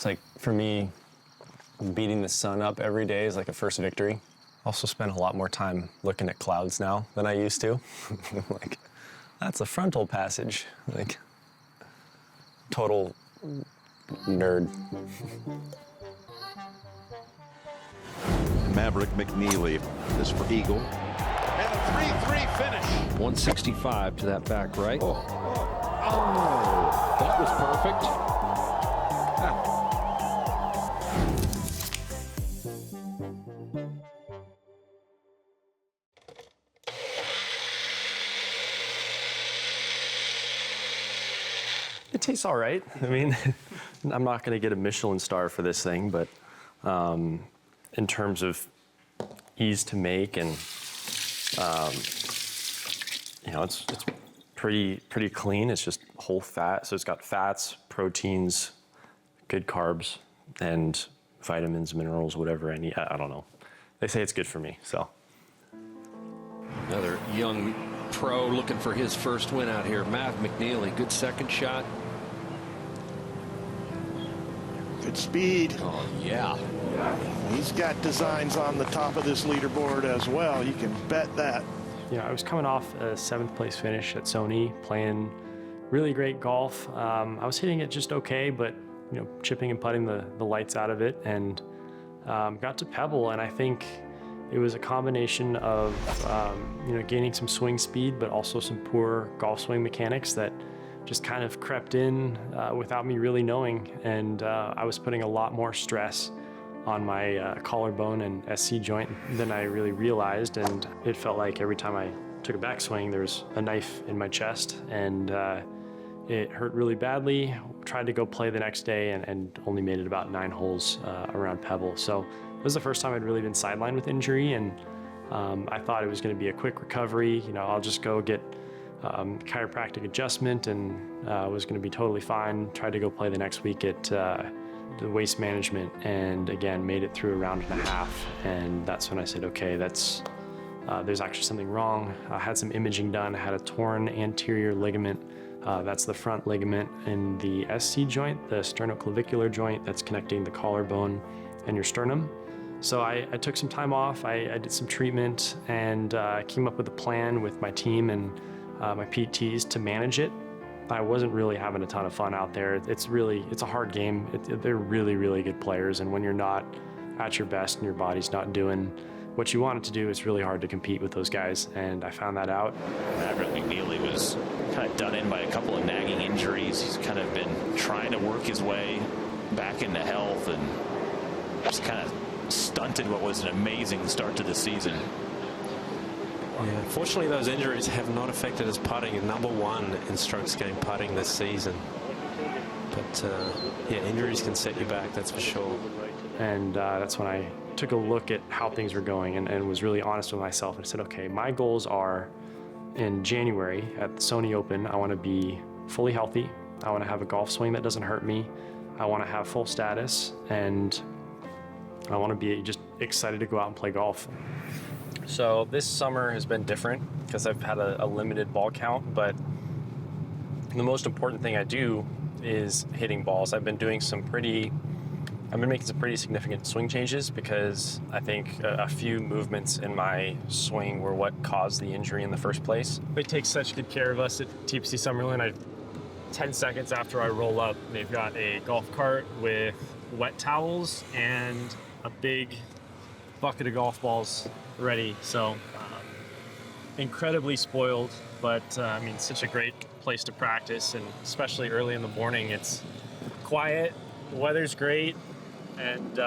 It's like, for me, beating the sun up every day is like a first victory. Also spend a lot more time looking at clouds now than I used to. Like, that's a frontal passage. Like, total nerd. Maverick McNealy is for Eagle. And a 3-3 finish. 165 to that back right. Oh, That was perfect. It tastes all right. I mean, I'm not going to get a Michelin star for this thing, but in terms of ease to make and, you know, it's pretty clean. It's just whole fat. So it's got fats, proteins, good carbs, and vitamins, minerals, whatever I need. I don't know. They say it's good for me, so. Another young pro looking for his first win out here. Mav McNealy, good second shot. Good speed. Oh, yeah. He's got designs on the top of this leaderboard as well. You can bet that. You know, I was coming off a 7th place finish at Sony, playing really great golf. I was hitting it just okay, but you know, chipping and putting the lights out of it, and got to Pebble, and I think it was a combination of you know, gaining some swing speed, but also some poor golf swing mechanics that just kind of crept in without me really knowing, and I was putting a lot more stress on my collarbone and SC joint than I really realized, and it felt like every time I took a backswing there was a knife in my chest, and it hurt really badly. Tried to go play the next day and only made it about 9 holes around Pebble. So it was the first time I'd really been sidelined with injury, and I thought it was going to be a quick recovery. You know, I'll just go get chiropractic adjustment and was going to be totally fine. Tried to go play the next week at the Waste Management, and again made it through a round and a half, and that's when I said, okay, that's there's actually something wrong. I had some imaging done. I had a torn anterior ligament. That's the front ligament in the SC joint, the sternoclavicular joint that's connecting the collarbone and your sternum. So I took some time off. I did some treatment and came up with a plan with my team and my PTs to manage it. I wasn't really having a ton of fun out there. It's a hard game. They're really, really good players, and when you're not at your best and your body's not doing what you want it to do, it's really hard to compete with those guys, and I found that out. Maverick McNealy was kind of done in by a couple of nagging injuries. He's kind of been trying to work his way back into health and just kind of stunted what was an amazing start to the season. Yeah, fortunately those injuries have not affected his putting. #1 in strokes gained putting this season. But yeah, injuries can set you back, that's for sure. And that's when I took a look at how things were going and was really honest with myself and said, okay, my goals are in January at the Sony Open, I want to be fully healthy. I want to have a golf swing that doesn't hurt me. I want to have full status, and I want to be just excited to go out and play golf. So this summer has been different because I've had a limited ball count, but the most important thing I do is hitting balls. I've been making some pretty significant swing changes because I think a few movements in my swing were what caused the injury in the first place. They take such good care of us at TPC Summerlin. 10 seconds after I roll up, they've got a golf cart with wet towels and a big bucket of golf balls ready. So incredibly spoiled, but I mean, such a great place to practice, and especially early in the morning. It's quiet, the weather's great, and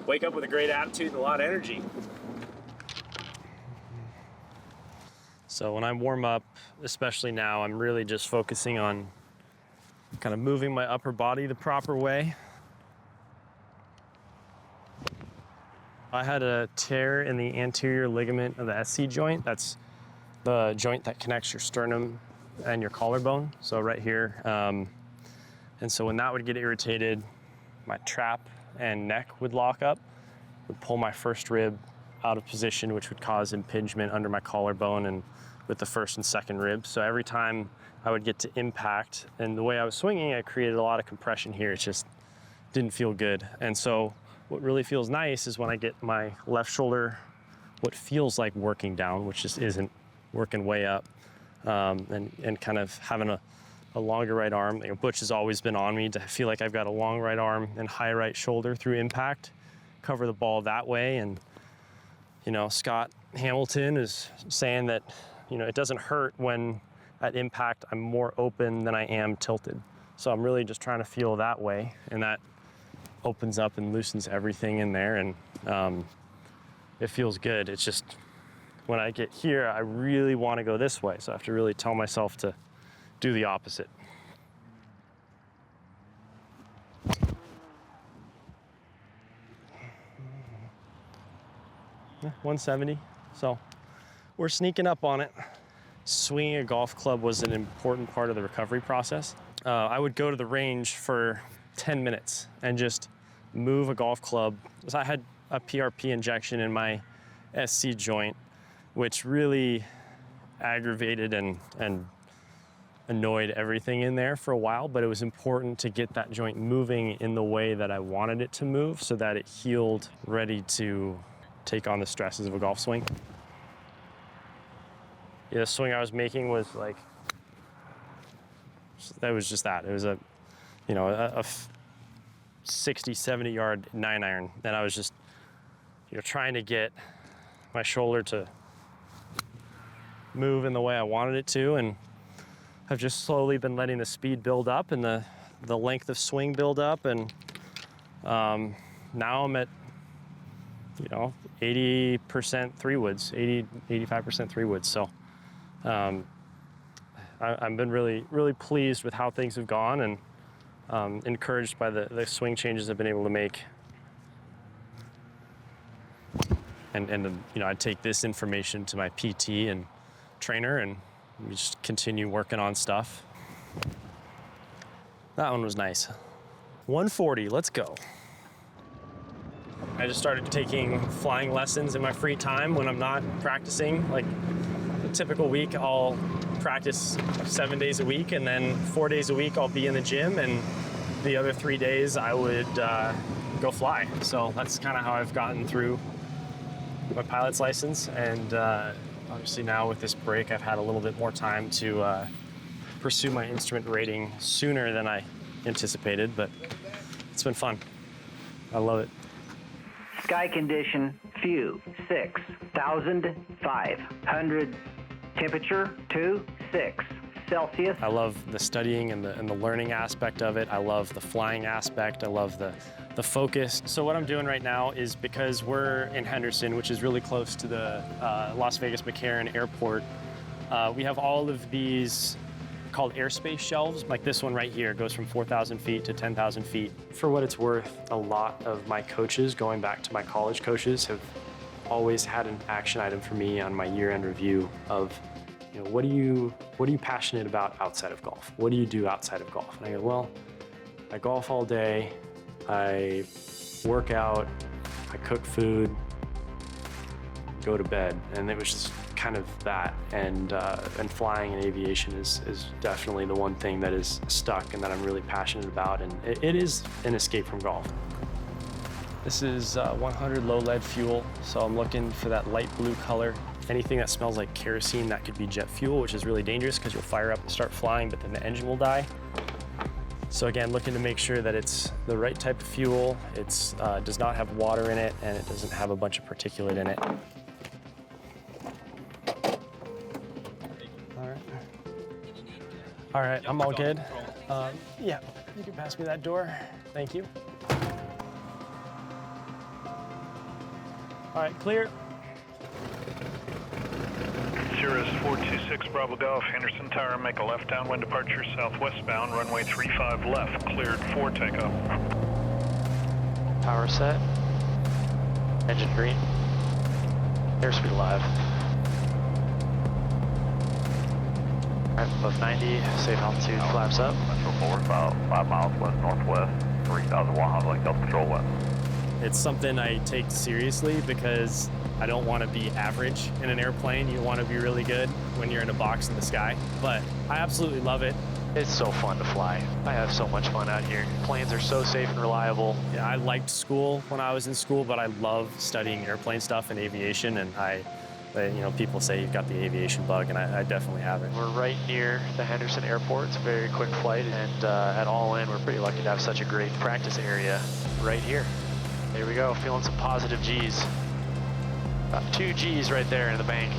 wake up with a great attitude and a lot of energy. So when I warm up, especially now, I'm really just focusing on kind of moving my upper body the proper way. I had a tear in the anterior ligament of the SC joint. That's the joint that connects your sternum and your collarbone, so right here. And so when that would get irritated, my trap and neck would lock up, would pull my first rib out of position, which would cause impingement under my collarbone and with the first and second ribs. So every time I would get to impact, and the way I was swinging, I created a lot of compression here. It's just didn't feel good. And so what really feels nice is when I get my left shoulder, what feels like working down, which just isn't, working way up, and kind of having a longer right arm. You know, Butch has always been on me to feel like I've got a long right arm and high right shoulder through impact, cover the ball that way. And, you know, Scott Hamilton is saying that, you know, it doesn't hurt when at impact I'm more open than I am tilted. So I'm really just trying to feel that way, and that opens up and loosens everything in there, and it feels good. It's just when I get here, I really want to go this way, so I have to really tell myself to do the opposite. Yeah, 170, so we're sneaking up on it. Swinging a golf club was an important part of the recovery process. I would go to the range for 10 minutes and just move a golf club. So I had a PRP injection in my SC joint, which really aggravated and annoyed everything in there for a while, but it was important to get that joint moving in the way that I wanted it to move so that it healed, ready to take on the stresses of a golf swing. Yeah, the swing I was making was like, that was just that. It was a 60, 70 yard 9-iron. And I was just, you know, trying to get my shoulder to move in the way I wanted it to. And I've just slowly been letting the speed build up and the length of swing build up. And now I'm at, you know, 80% 3-woods, 85% 3-woods. So I've been really, really pleased with how things have gone, and encouraged by the swing changes I've been able to make. And you know, I take this information to my PT and trainer, and we just continue working on stuff. That one was nice. 140, let's go. I just started taking flying lessons in my free time when I'm not practicing. Like a typical week, I'll practice 7 days a week, and then 4 days a week I'll be in the gym, and the other 3 days I would go fly. So that's kind of how I've gotten through my pilot's license. And obviously now with this break, I've had a little bit more time to pursue my instrument rating sooner than I anticipated, but it's been fun. I love it. Sky condition, few, 6, 1,500. Temperature, 2, 6 Celsius. I love the studying and the learning aspect of it. I love the flying aspect. I love the focus. So what I'm doing right now is, because we're in Henderson, which is really close to the Las Vegas McCarran Airport, we have all of these called airspace shelves. Like this one right here goes from 4,000 feet to 10,000 feet. For what it's worth, a lot of my coaches, going back to my college coaches, have always had an action item for me on my year-end review of, you know, what are you passionate about outside of golf? What do you do outside of golf? And I go, well, I golf all day, I work out, I cook food, go to bed. And it was just kind of that. And flying and aviation is definitely the one thing that is stuck and that I'm really passionate about. And it is an escape from golf. This is 100 low lead fuel, so I'm looking for that light blue color. Anything that smells like kerosene, that could be jet fuel, which is really dangerous because you'll fire up and start flying, but then the engine will die. So again, looking to make sure that it's the right type of fuel, it does not have water in it, and it doesn't have a bunch of particulate in it. All right, I'm all good. Yeah, you can pass me that door. Thank you. All right, clear. Cirrus 426 Bravo Golf, Henderson Tower, make a left downwind departure southwestbound, runway 35 left, cleared for takeoff. Power set. Engine green. Airspeed alive. All right, above 90, safe altitude, flaps up. Metro 4, about 5 miles west-northwest, 3,100, Delta Control west. It's something I take seriously because I don't want to be average in an airplane. You want to be really good when you're in a box in the sky. But I absolutely love it. It's so fun to fly. I have so much fun out here. Planes are so safe and reliable. Yeah, I liked school when I was in school, but I love studying airplane stuff and aviation. And people say you've got the aviation bug, and I definitely have it. We're right near the Henderson Airport. It's a very quick flight, and at all in, we're pretty lucky to have such a great practice area right here. There we go, feeling some positive G's. About 2 G's right there in the bank.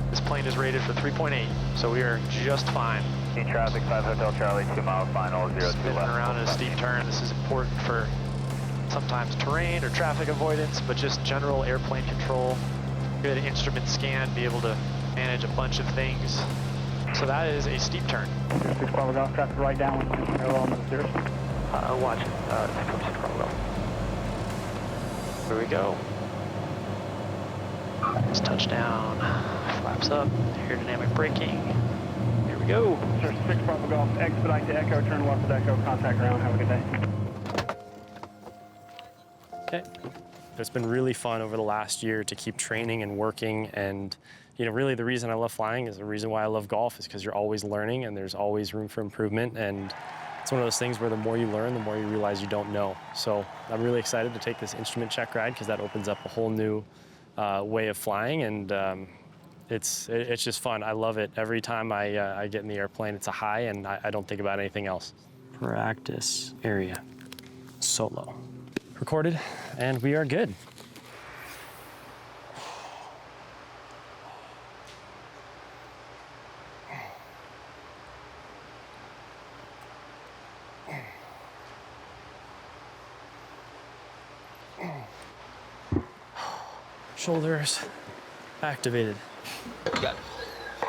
This plane is rated for 3.8, so we are just fine. Traffic 5 Hotel Charlie, 2 mile final, 02 left. Spinning around in a steep turn. This is important for sometimes terrain or traffic avoidance, but just general airplane control. Good instrument scan, be able to manage a bunch of things. So that is a steep turn. 6 Bravo Golf, traffic right down on the Cirrus. Watch it. 6 Bravo Golf. Here we go. It's touchdown. Flaps up. Aerodynamic braking. Here we go. Cirrus 6 Bravo Golf, expedite to Echo, turn left at Echo, contact ground. Have a good day. Okay. It's been really fun over the last year to keep training and working, and really the reason I love flying is the reason why I love golf is because you're always learning and there's always room for improvement, and it's one of those things where the more you learn, the more you realize you don't know. So I'm really excited to take this instrument check ride because that opens up a whole new way of flying, and it's just fun. I love it. Every time I get in the airplane, it's a high, and I don't think about anything else. Practice area, solo. Recorded, and we are good. Shoulders activated. Got it.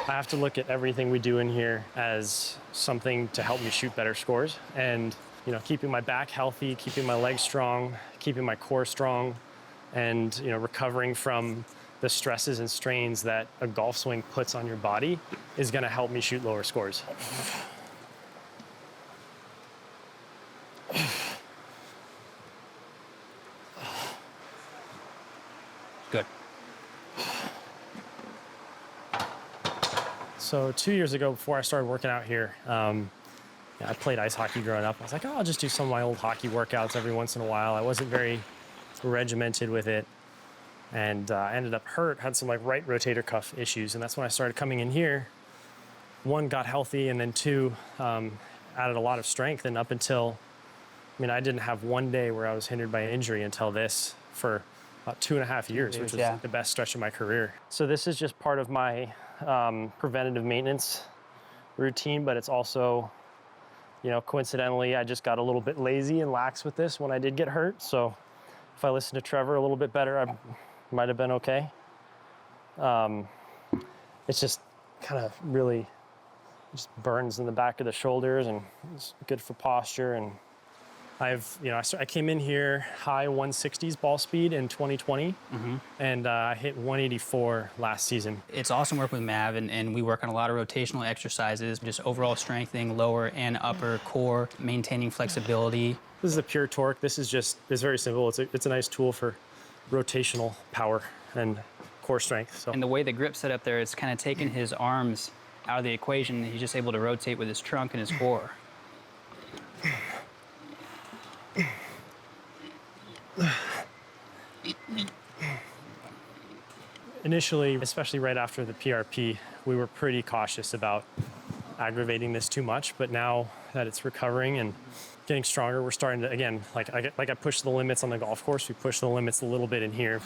I have to look at everything we do in here as something to help me shoot better scores, and keeping my back healthy, keeping my legs strong, keeping my core strong, and recovering from the stresses and strains that a golf swing puts on your body is going to help me shoot lower scores. Good. So 2 years ago, before I started working out here, I played ice hockey growing up. I was like, oh, I'll just do some of my old hockey workouts every once in a while. I wasn't very regimented with it, and I ended up hurt, had some right rotator cuff issues, and that's when I started coming in here. 1, got healthy, and then 2, added a lot of strength, and up until, I didn't have one day where I was hindered by an injury until this for about 2.5 years, which was the best stretch of my career. So this is just part of my preventative maintenance routine, but it's also, coincidentally, I just got a little bit lazy and lax with this when I did get hurt. So if I listened to Trevor a little bit better, I might have been okay. It's just kind of really just burns in the back of the shoulders, and it's good for posture. And I came in here high 160s ball speed in 2020, and I hit 184 last season. It's awesome work with Mav, and we work on a lot of rotational exercises, just overall strengthening lower and upper core, maintaining flexibility. This is a pure torque. This is it's very simple. It's a nice tool for rotational power and core strength. So. And the way the grip's set up there, it's kind of taken his arms out of the equation. He's just able to rotate with his trunk and his core. Initially, especially right after the PRP, we were pretty cautious about aggravating this too much, but now that it's recovering and getting stronger, we're starting to, again, like I pushed the limits on the golf course, we pushed the limits a little bit in here.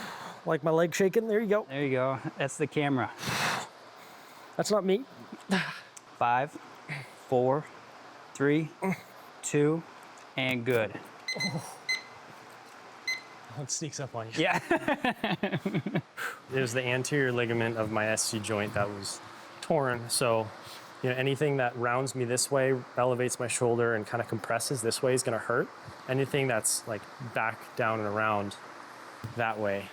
Like my leg shaking, there you go. There you go, that's the camera. That's not me. 5, 4, 3, 2, and good. Oh, it sneaks up on you. Yeah. It was the anterior ligament of my SC joint that was torn. So, anything that rounds me this way, elevates my shoulder, and kind of compresses this way is going to hurt. Anything that's like back, down, and around that way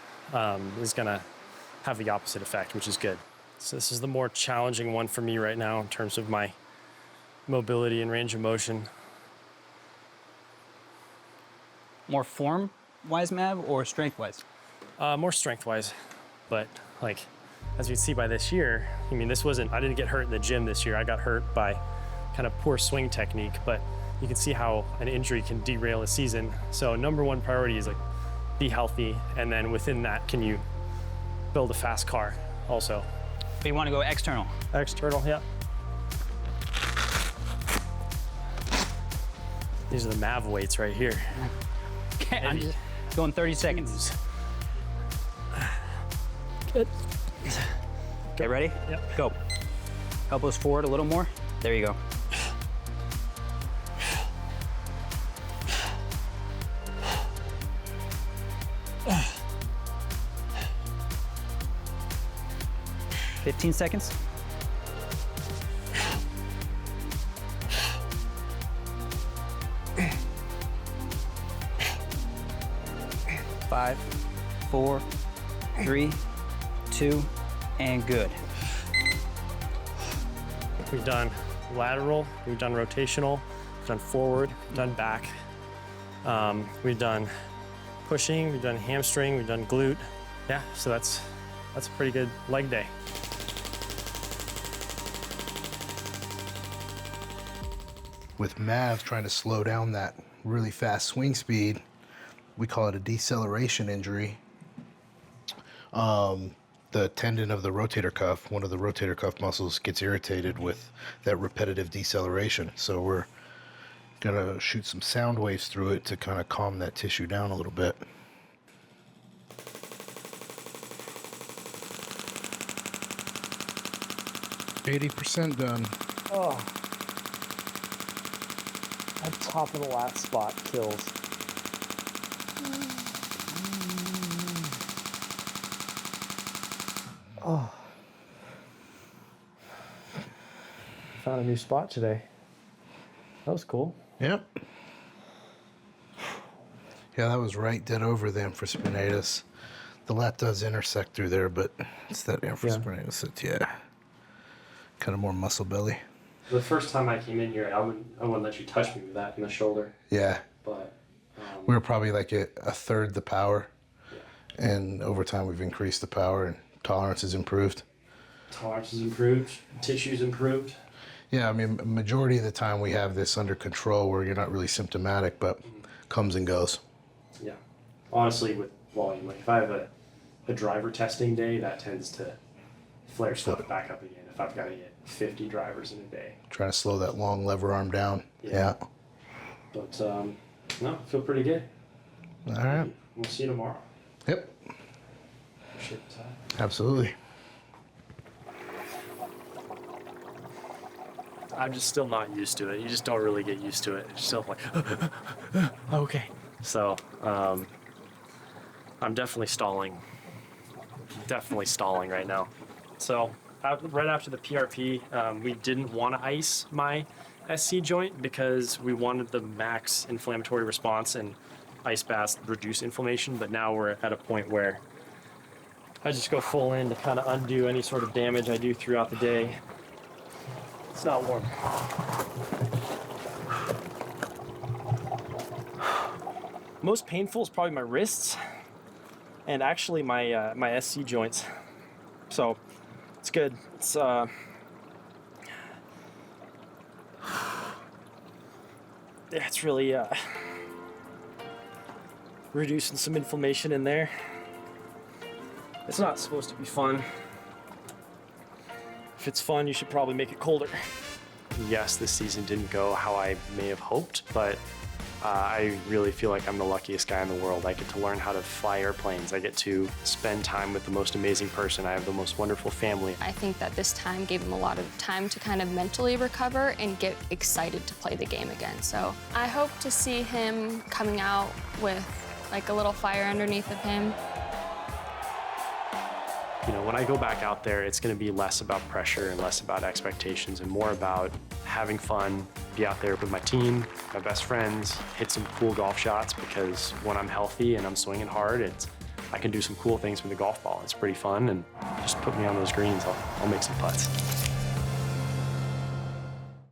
is going to have the opposite effect, which is good. So this is the more challenging one for me right now in terms of my mobility and range of motion. More form-wise, Mav, or strength-wise? More strength-wise. But like, as you can see by this year, I mean, I didn't get hurt in the gym this year. I got hurt by kind of poor swing technique, but you can see how an injury can derail a season. So #1 priority is like, be healthy. And then within that, can you build a fast car also? But you want to go external? External, yeah. These are the Mav weights right here. Okay, I'm just going 30 seconds. Good. Okay, ready? Yep. Go. Elbows forward a little more. There you go. $15 seconds. Five, 4, 3, 2, and good. We've done lateral, we've done rotational, we've done forward, we've done back. We've done pushing, we've done hamstring, we've done glute. Yeah, so that's a pretty good leg day. With Mav trying to slow down that really fast swing speed, we call it a deceleration injury. The tendon of the rotator cuff, one of the rotator cuff muscles, gets irritated with that repetitive deceleration. So we're gonna shoot some sound waves through it to kind of calm that tissue down a little bit. %80 done. Oh. That top of the last spot kills. Oh. Found a new spot today. That was cool. Yep. Yeah, that was right dead over the infraspinatus. The lat does intersect through there, but it's that infraspinatus that's, kind of more muscle belly. The first time I came in here, I wouldn't let you touch me with that in the shoulder. Yeah. But we were probably like a third the power. Yeah. And over time we've increased the power and tolerance has improved. Tolerance has improved, tissue's improved. Yeah, I mean, majority of the time we have this under control where you're not really symptomatic, but comes and goes. Yeah. Honestly, with volume, like if I have a driver testing day, that tends to flare stuff back up again. If I've got to get 50 drivers in a day. Trying to slow that long lever arm down. Yeah. But, no, I feel pretty good. All right. We'll see you tomorrow. Yep. Shit. Absolutely. I'm just still not used to it. You just don't really get used to it. It's still like, okay. So, I'm definitely stalling. Definitely stalling right now. So, right after the PRP, we didn't want to ice my SC joint because we wanted the max inflammatory response, and ice baths reduce inflammation. But now we're at a point where I just go full in to kind of undo any sort of damage I do throughout the day. It's not warm. Most painful is probably my wrists and actually my my SC joints. So it's good. It's it's really reducing some inflammation in there. It's not supposed to be fun. If it's fun, you should probably make it colder. Yes, this season didn't go how I may have hoped, but I really feel like I'm the luckiest guy in the world. I get to learn how to fly airplanes. I get to spend time with the most amazing person. I have the most wonderful family. I think that this time gave him a lot of time to kind of mentally recover and get excited to play the game again. So I hope to see him coming out with like a little fire underneath of him. You know, when I go back out there, it's going to be less about pressure and less about expectations and more about having fun, be out there with my team, my best friends, hit some cool golf shots, because when I'm healthy and I'm swinging hard, I can do some cool things with the golf ball. It's pretty fun, and just put me on those greens, I'll make some putts.